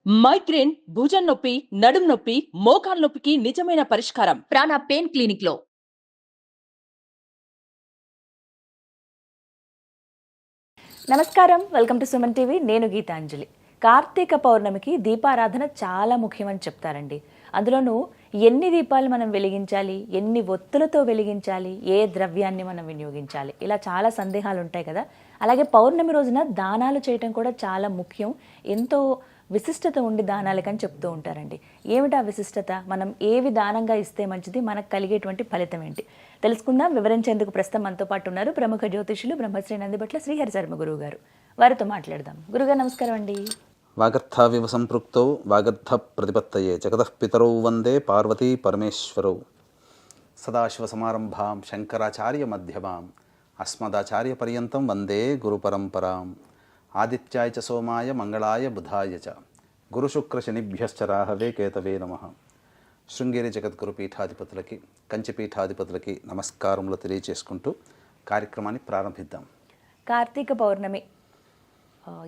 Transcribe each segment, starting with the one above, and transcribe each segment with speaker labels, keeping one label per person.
Speaker 1: Migraine, భుజం నొప్పి, నడుం నొప్పి, మోకాలు నొప్పికి నిజమైన పరిష్కారం ప్రాణ పెయిన్ క్లినిక్ లో.
Speaker 2: నమస్కారం, వెల్కమ్ టు సుమన్ టీవీ. నేను గీతాంజలి. కార్తీక పౌర్ణమికి దీపారాధన చాలా ముఖ్యమని చెప్తారండి. అందులోనూ ఎన్ని దీపాలు మనం వెలిగించాలి, ఎన్ని ఒత్తులతో వెలిగించాలి, ఏ ద్రవ్యాన్ని మనం వినియోగించాలి, ఇలా చాలా సందేహాలు ఉంటాయి కదా. అలాగే పౌర్ణమి రోజున దానాలు చేయటం కూడా చాలా ముఖ్యం. ఎంతో విశిష్టత ఉండి దానాలకని చెప్తూ ఉంటారండి. ఏమిటా విశిష్టత? మనం ఏవి దానంగా ఇస్తే మంచిది, మనకు కలిగేటువంటి ఫలితం ఏంటి తెలుసుకుందాం. వివరించేందుకు ప్రస్తుతం మనతో పాటు ఉన్నారు ప్రముఖ జ్యోతిషులు బ్రహ్మశ్రీ నందిబట్ల శ్రీహరి శర్మ గురువు గారు. వారితో మాట్లాడదాం. గురుగారు నమస్కారం అండి.
Speaker 3: వాగర్థావివ సంపృక్తౌ వాగర్థ ప్రతిపత్తయే జగతః పితరౌ వందే పార్వతీ పరమేశ్వరౌ. సదాశివసమారంభాం శంకరాచార్య మధ్యమాం అస్మదాచార్య పర్యంతం వందే గురుపరంపరాం. ఆదిత్యాయ చ సోమాయ మంగళాయ బుధాయ చ గురుశుక్రశనిభ్యశ్చ రాహవే కేతవే నమః. శృంగేరి జగద్గురు పీఠాధిపతులకి, కంచి పీఠాధిపతులకి నమస్కారములు తెలియచేసుకుంటూ కార్యక్రమాన్ని ప్రారంభిద్దాం.
Speaker 2: కార్తీక పౌర్ణమి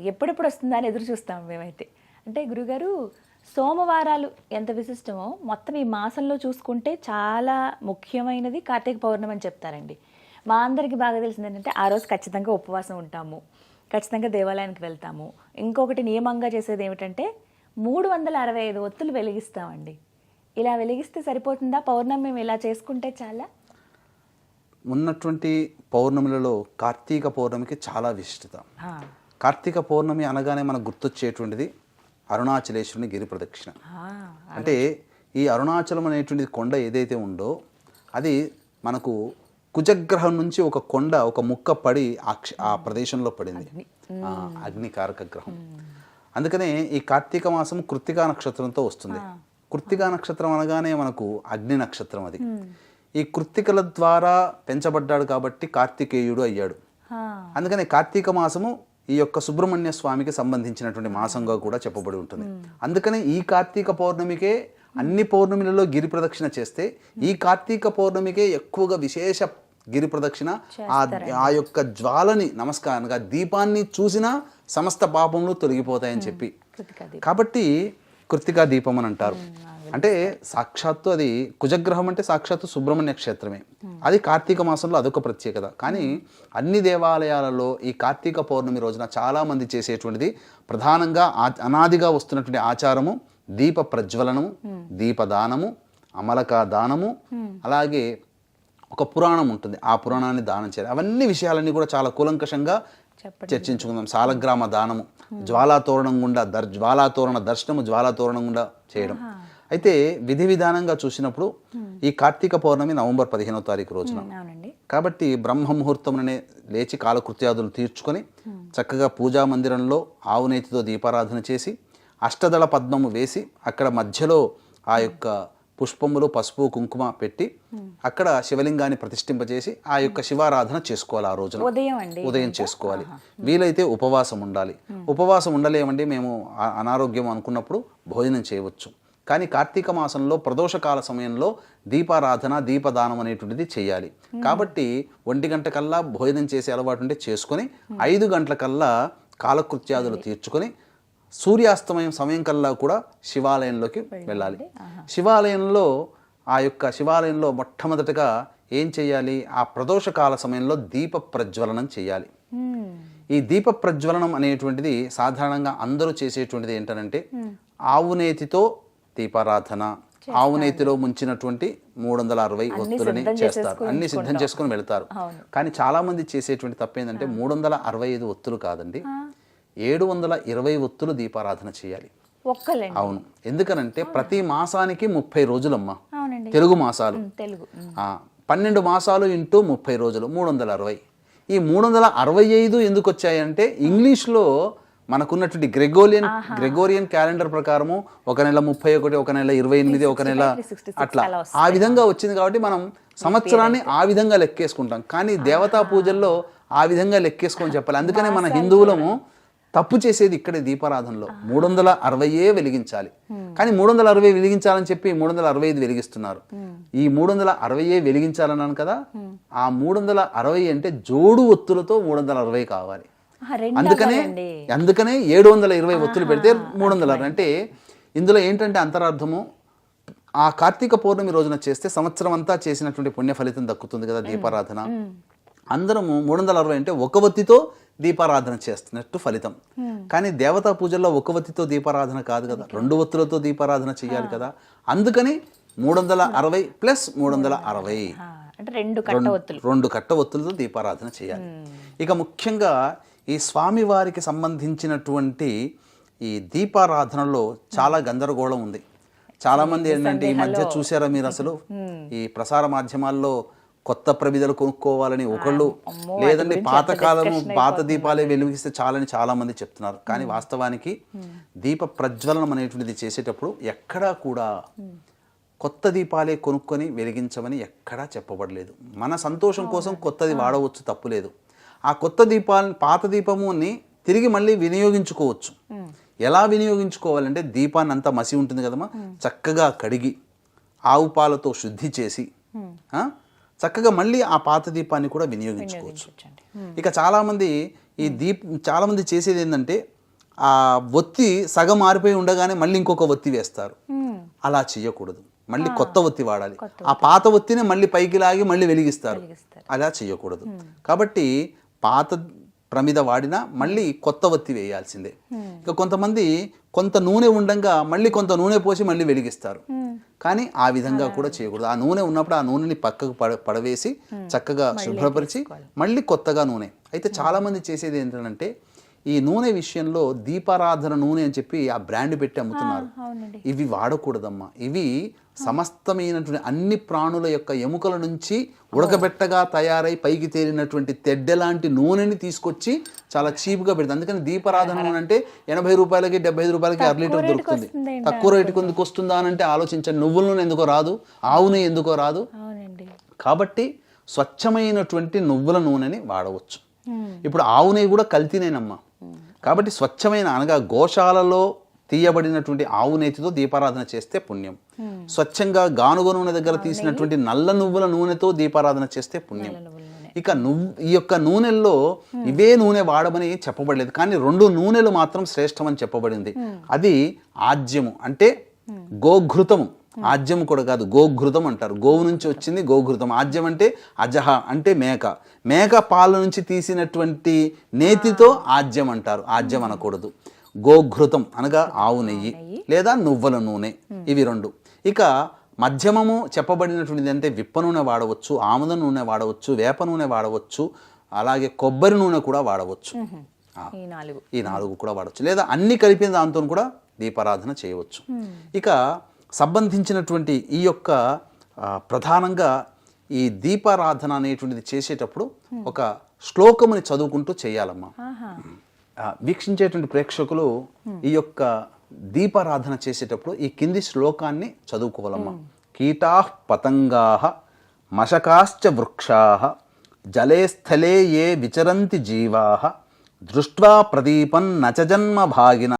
Speaker 2: ఎప్పుడెప్పుడు వస్తుందా అని ఎదురు చూస్తాం మేమైతే. అంటే గురుగారు, సోమవారాలు ఎంత విశిష్టమో మొత్తం ఈ మాసంలో చూసుకుంటే చాలా ముఖ్యమైనది కార్తీక పౌర్ణమి అని చెప్తారండి. మా అందరికీ బాగా తెలిసింది ఏంటంటే ఆ రోజు ఖచ్చితంగా ఉపవాసం ఉంటాము, ఖచ్చితంగా దేవాలయానికి వెళ్తాము. ఇంకొకటి నియమంగా చేసేది ఏమిటంటే 365 ఒత్తులు వెలిగిస్తామండి. ఇలా వెలిగిస్తే సరిపోతుందా? పౌర్ణమి మేము ఇలా చేసుకుంటే చాలా?
Speaker 3: ఉన్నటువంటి పౌర్ణమిలలో కార్తీక పౌర్ణమికి చాలా విశిష్టత. కార్తీక పౌర్ణమి అనగానే మనకు గుర్తొచ్చేటువంటిది అరుణాచలేశ్వరుని గిరి ప్రదక్షిణ. అంటే ఈ అరుణాచలం అనేటువంటిది కొండ ఏదైతే ఉందో అది మనకు కుజగ్రహం నుంచి ఒక కొండ, ఒక ముక్క పడి ఆ ప్రదేశంలో పడింది, అగ్నికారక గ్రహం. అందుకనే ఈ కార్తీక మాసం కృత్తికా నక్షత్రంతో వస్తుంది. కృత్తికా నక్షత్రం అనగానే మనకు అగ్ని నక్షత్రం అది. ఈ కృత్తికల ద్వారా పెంచబడ్డాడు కాబట్టి కార్తికేయుడు అయ్యాడు. అందుకని కార్తీక మాసము ఈ యొక్క సుబ్రహ్మణ్య స్వామికి సంబంధించినటువంటి మాసంగా కూడా చెప్పబడి ఉంటుంది. అందుకనే ఈ కార్తీక పౌర్ణమికే అన్ని పౌర్ణమిలలో గిరి ప్రదక్షిణ చేస్తే ఈ కార్తీక పౌర్ణమికే ఎక్కువగా విశేష గిరి ప్రదక్షిణ. ఆ యొక్క జ్వాలని నమస్కారంగా దీపాన్ని చూసినా సమస్త పాపములు తొలగిపోతాయని చెప్పి కాబట్టి కృత్తికా దీపం అని అంటారు. అంటే సాక్షాత్తు అది కుజగ్రహం అంటే సాక్షాత్తు సుబ్రహ్మణ్య క్షేత్రమే. అది కార్తీక మాసంలో అదొక ప్రత్యేకత. కానీ అన్ని దేవాలయాలలో ఈ కార్తీక పౌర్ణమి రోజున చాలామంది చేసేటువంటిది ప్రధానంగా అనాదిగా వస్తున్నటువంటి ఆచారము దీప ప్రజ్వలనము, దీపదానము, అమలకా దానము, అలాగే ఒక పురాణం ఉంటుంది, ఆ పురాణాన్ని దానం చేయాలి. అవన్నీ విషయాలన్నీ కూడా చాలా కూలంకషంగా చర్చించుకుందాం. సాలగ్రామ దానము, జ్వాలాతోరణం గుండా జ్వాలాతోరణ దర్శనము, జ్వాలాతోరణం గుండా చేయడం. అయితే విధి విధానంగా చూసినప్పుడు ఈ కార్తీక పౌర్ణమి నవంబర్ 15వ తారీఖు రోజున కాబట్టి బ్రహ్మ ముహూర్తంలోనే లేచి కాలకృత్యాదులు తీర్చుకొని చక్కగా పూజా మందిరంలో ఆవు నేతితో దీపారాధన చేసి అష్టదళ పద్మము వేసి అక్కడ మధ్యలో ఆ యొక్క పుష్పములు, పసుపు, కుంకుమ పెట్టి అక్కడ శివలింగాన్ని ప్రతిష్ఠింపజేసి ఆ యొక్క శివారాధన చేసుకోవాలి. ఆ రోజున ఉదయం చేసుకోవాలి. వీలైతే ఉపవాసం ఉండాలి. ఉపవాసం ఉండలేమండి, మేము అనారోగ్యం అనుకున్నప్పుడు భోజనం చేయవచ్చు. కానీ కార్తీక మాసంలో ప్రదోషకాల సమయంలో దీపారాధన, దీపదానం అనేటువంటిది చేయాలి. కాబట్టి 1 గంట కల్లా భోజనం చేసే అలవాటు ఉంటే చేసుకొని 5 గంటల కల్లా కాలకృత్యాదులు తీర్చుకొని సూర్యాస్తమయం సమయం కల్లా కూడా శివాలయంలోకి వెళ్ళాలి. శివాలయంలో మొట్టమొదటిగా ఏం చేయాలి? ఆ ప్రదోషకాల సమయంలో దీప ప్రజ్వలనం చేయాలి. ఈ దీప ప్రజ్వలనం అనేటువంటిది సాధారణంగా అందరూ చేసేటువంటిది ఏంటంటే ఆవు నేతితో దీపారాధన, ఆవు నేతిలో ముంచినటువంటి 360 ఒత్తులని చేస్తారు. అన్ని సిద్ధం చేసుకుని వెళ్తారు. కానీ చాలా మంది చేసేటువంటి తప్పేందంటే 365 ఒత్తులు కాదండి, 720 ఒత్తులు దీపారాధన చేయాలి. అవును. ఎందుకనంటే ప్రతి మాసానికి 30 రోజులమ్మా, తెలుగు మాసాలు 12 మాసాలు ఇంటూ 30 రోజులు 360. ఈ 365 ఎందుకు వచ్చాయంటే ఇంగ్లీష్లో మనకున్నటువంటి గ్రెగోరియన్ క్యాలెండర్ ప్రకారము ఒక నెల 31, ఒక నెల 28, ఒక నెల అట్లా ఆ విధంగా వచ్చింది. కాబట్టి మనం సంవత్సరాన్ని ఆ విధంగా లెక్కేసుకుంటాం. కానీ దేవతా పూజల్లో ఆ విధంగా లెక్కేసుకొని చెప్పాలి. అందుకనే మన హిందువులము తప్పు చేసేది ఇక్కడే దీపారాధనలో 360 వెలిగించాలి. కానీ 360 వెలిగించాలని చెప్పి 365 వెలిగిస్తున్నారు. ఈ 360 వెలిగించాలన్నాను కదా, ఆ 360 అంటే జోడు ఒత్తులతో 360 కావాలి. అందుకనే 720 ఒత్తులు పెడితే 360. అంటే ఇందులో ఏంటంటే అంతరార్థము, ఆ కార్తీక పౌర్ణమి రోజున చేస్తే సంవత్సరం అంతా చేసినటువంటి పుణ్య ఫలితం దక్కుతుంది కదా దీపారాధన. అందరము 360 అంటే ఒక ఒత్తితో దీపారాధన చేస్తున్నట్టు ఫలితం. కానీ దేవతా పూజల్లో ఒక ఒత్తితో దీపారాధన కాదు కదా, 2 ఒత్తులతో దీపారాధన చేయాలి కదా. అందుకని 360 ప్లస్ 360
Speaker 2: అంటే
Speaker 3: 2 కట్ట ఒత్తులతో దీపారాధన చేయాలి. ఇక ముఖ్యంగా ఈ స్వామి వారికి సంబంధించినటువంటి ఈ దీపారాధనలో చాలా గందరగోళం ఉంది. చాలా మంది ఏంటంటే ఈ మధ్య చూసారా మీరు, అసలు ఈ ప్రసార మాధ్యమాల్లో కొత్త ప్రమిదలు కొనుక్కోవాలని ఒకళ్ళు, లేదంటే పాతకాలము పాత దీపాలే వెలిగిస్తే చాలని చాలా మంది చెప్తున్నారు. కానీ వాస్తవానికి దీప ప్రజ్వలనం అనేటువంటిది చేసేటప్పుడు ఎక్కడా కూడా కొత్త దీపాలే కొనుక్కొని వెలిగించమని ఎక్కడా చెప్పబడలేదు. మన సంతోషం కోసం కొత్తది వాడవచ్చు, తప్పులేదు. ఆ కొత్త దీపాలని, పాత దీపముని తిరిగి మళ్ళీ వినియోగించుకోవచ్చు. ఎలా వినియోగించుకోవాలంటే దీపాన్ని అంతా మసి ఉంటుంది కదమ్మా, చక్కగా కడిగి ఆవు పాలతో శుద్ధి చేసి చక్కగా మళ్ళీ ఆ పాత దీపాన్ని కూడా వినియోగించుకోవచ్చు. ఇక చాలామంది చాలామంది చేసేది ఏంటంటే ఆ ఒత్తి సగం మారిపోయి ఉండగానే మళ్ళీ ఇంకొక ఒత్తి వేస్తారు. అలా చేయకూడదు, మళ్ళీ కొత్త ఒత్తి వాడాలి. ఆ పాత ఒత్తిని మళ్ళీ పైకి లాగి మళ్ళీ వెలిగిస్తారు, అలా చేయకూడదు. కాబట్టి పాత ప్రమిద వాడినా మళ్ళీ కొత్త ఒత్తి వేయాల్సిందే. ఇక కొంతమంది కొంత నూనె ఉండంగా మళ్ళీ కొంత నూనె పోసి మళ్ళీ వెలిగిస్తారు. కానీ ఆ విధంగా కూడా చేయకూడదు. ఆ నూనె ఉన్నప్పుడు ఆ నూనెని పక్కకు పడవేసి చక్కగా శుభ్రపరిచి మళ్ళీ కొత్తగా నూనె. అయితే చాలామంది చేసేది ఏంటంటే ఈ నూనె విషయంలో దీపారాధన నూనె అని చెప్పి ఆ బ్రాండ్ పెట్టి అమ్ముతున్నారు. ఇవి వాడకూడదమ్మా. ఇవి సమస్తమైనటువంటి అన్ని ప్రాణుల యొక్క ఎముకల నుంచి ఉడకబెట్టగా తయారై పైకి తేలినటువంటి తెడ్డెలాంటి నూనెని తీసుకొచ్చి చాలా చీప్గా పెడుతుంది. అందుకని దీపారాధన నూనె అంటే 80 రూపాయలకి 75 రూపాయలకి 1 లీటర్ దొరుకుతుంది. తక్కువ రేటుకి ఎందుకు వస్తుందా అని అంటే ఆలోచించండి. నువ్వుల నూనె ఎందుకో రాదు, ఆవు నెయ్యి ఎందుకో రాదు. కాబట్టి స్వచ్ఛమైనటువంటి నువ్వుల నూనెని వాడవచ్చు. ఇప్పుడు ఆవు నెయ్యి కూడా కల్తీనేనమ్మా. కాబట్టి స్వచ్ఛమైన అనగా గోశాలలో తీయబడినటువంటి ఆవు నేతితో దీపారాధన చేస్తే పుణ్యం. స్వచ్ఛంగా గానుగ నూనె దగ్గర తీసినటువంటి నల్ల నువ్వుల నూనెతో దీపారాధన చేస్తే పుణ్యం. ఇక ఈ యొక్క నూనెల్లో ఇవే నూనె వాడమని చెప్పబడలేదు, కానీ 2 నూనెలు మాత్రం శ్రేష్టమని చెప్పబడింది. అది ఆజ్యము అంటే గోఘృతము, ఆజ్యము కూడా కాదు, గోఘృతం అంటారు. గోవు నుంచి వచ్చింది గోఘృతం. ఆజ్యం అంటే అజహ అంటే మేక, మేక పాల నుంచి తీసినటువంటి నేతితో ఆజ్యం అంటారు. ఆజ్యం అనకూడదు. గోఘృతం అనగా ఆవు నెయ్యి లేదా నువ్వుల నూనె, ఇవి 2. ఇక మధ్యమము చెప్పబడినటువంటిది అంటే విప్ప నూనె వాడవచ్చు, ఆముద నూనె వాడవచ్చు, వేప నూనె వాడవచ్చు, అలాగే కొబ్బరి నూనె కూడా వాడవచ్చు. ఈ 4 కూడా వాడవచ్చు, లేదా అన్ని కలిపిన దాంతో కూడా దీపారాధన చేయవచ్చు. ఇక సంబంధించినటువంటి ఈ యొక్క ప్రధానంగా ఈ దీపారాధన అనేటువంటిది చేసేటప్పుడు ఒక శ్లోకముని చదువుకుంటూ చేయాలమ్మా. వీక్షించేటువంటి ప్రేక్షకులు ఈ యొక్క దీపారాధన చేసేటప్పుడు ఈ కింది శ్లోకాన్ని చదువుకోవాలమ్మా. కీటాః పతంగాః మశకాశ్చ వృక్షాః జలే స్థలే ఏ విచరంతి జీవాః దృష్ట్వా ప్రదీపం నచ జన్మ భాగిన